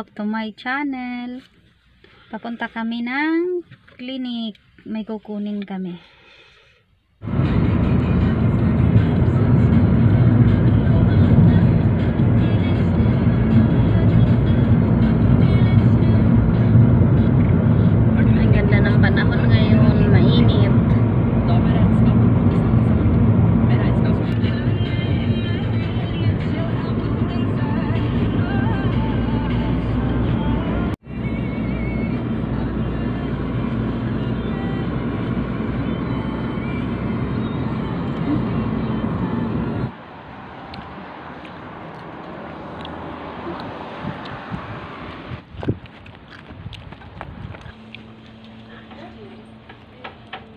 back to my channel. Papunta kami ng clinic. May kukunin kami. Ang ganda ng panahon ngayon. Mainit.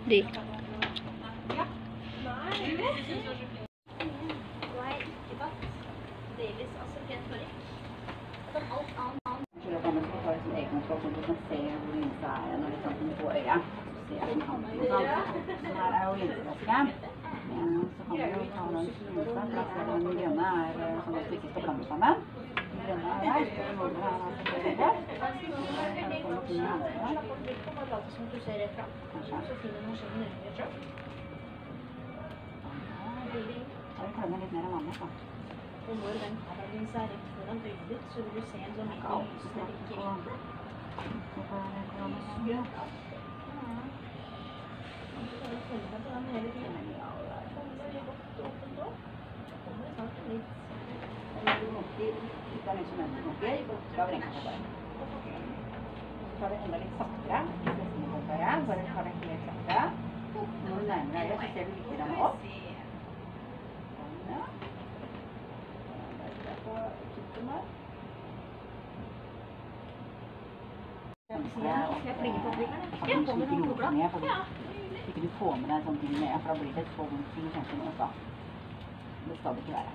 Di. Ikke du får med deg sånne ting med, for da blir det så vondt kjempe også. Det skal det ikke være.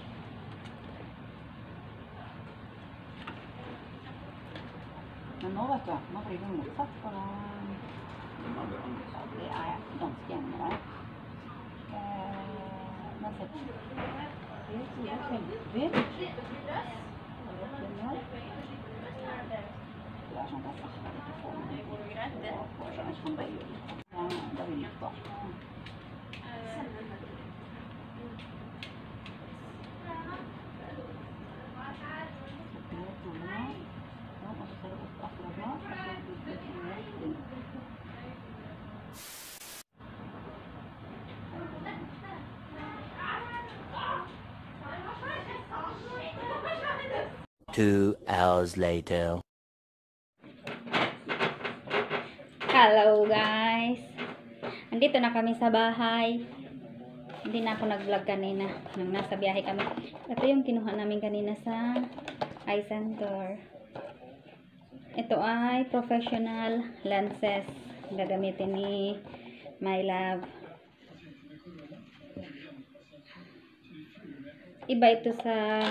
Men nå vet du, nå blir det motsatt, for da det er jeg ganske enig med deg. Men sett, det er kjempedyrt. Det er sånn at jeg ikke får med det. Det får sånn som bare gjør litt. Ja, det vil litt da. Two hours later. Hello guys! Andito na kami sa bahay. Hindi na ako nag-vlog kanina nang nasa biyahe kami. Ito yung kinuha namin kanina sa eye center. Ito ay professional lenses. Gagamitin ni Mylove. Iba ito sa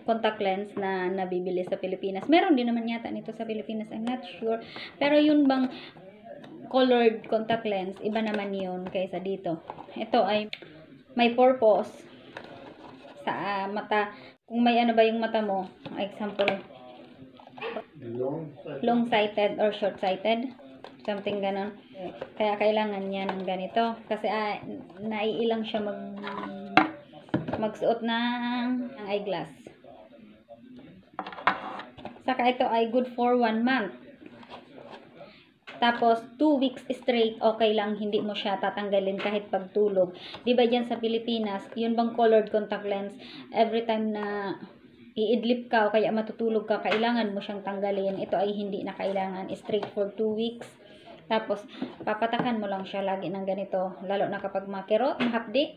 contact lens na nabibili sa Pilipinas. Meron din naman yata nito sa Pilipinas. I'm not sure. Pero yun bang colored contact lens, iba naman yun kaysa dito. Ito ay may purpose sa mata. Kung may ano ba yung mata mo, example, long-sighted or short-sighted. Something ganon. Kaya kailangan niya ng ganito. Kasi naiilang siya magsuot ng eyeglass. Saka ito ay good for 1 month. Tapos 2 weeks straight, okay lang, hindi mo siya tatanggalin kahit pagtulog. Diba dyan sa Pilipinas, yun bang colored contact lens, every time na iidlip ka o kaya matutulog ka, kailangan mo siyang tanggalin. Ito ay hindi na kailangan, straight for 2 weeks. Tapos papatakan mo lang siya lagi ng ganito, lalo na kapag makirot, mahapdi,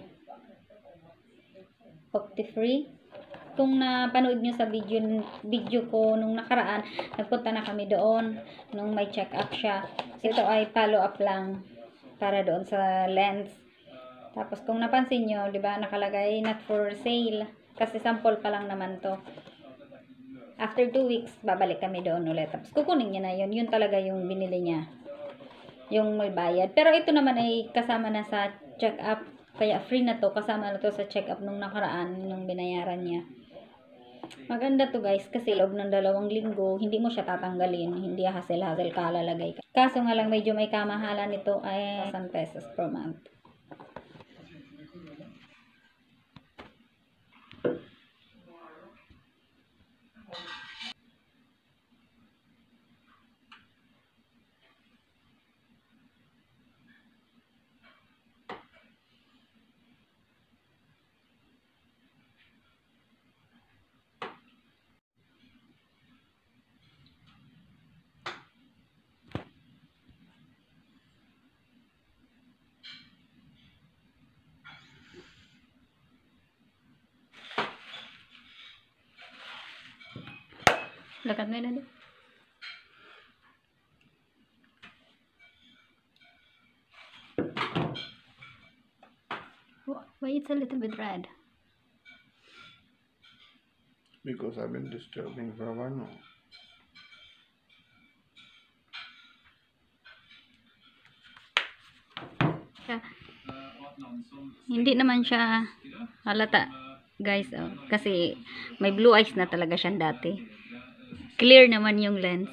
opti-free. Kung napanood nyo sa video ko nung nakaraan, nagpunta na kami doon nung may check-up siya. Ito ay follow-up lang para doon sa lens. Tapos kung napansin nyo, di ba, nakalagay not for sale. Kasi sample pa lang naman to. After 2 weeks, babalik kami doon ulit. Tapos kukunin niya na yun. Yun talaga yung binili niya. Yung may bayad. Pero ito naman ay kasama na sa check-up. Kaya free na to. Kasama na to sa check-up nung nakaraan, nung binayaran niya. Maganda to guys kasi loob ng 2 linggo, hindi mo siya tatanggalin. Hindi hassle-hassle ka lalagay ka. Kaso nga lang medyo may kamahalan nito ay 1,000 pesos per month. Lakat mo na. Why it's a little bit red? Because I've been disturbing for a while now. Hindi naman siya halata guys, kasi may blue eyes na talaga siya dati. Clear naman yung lens.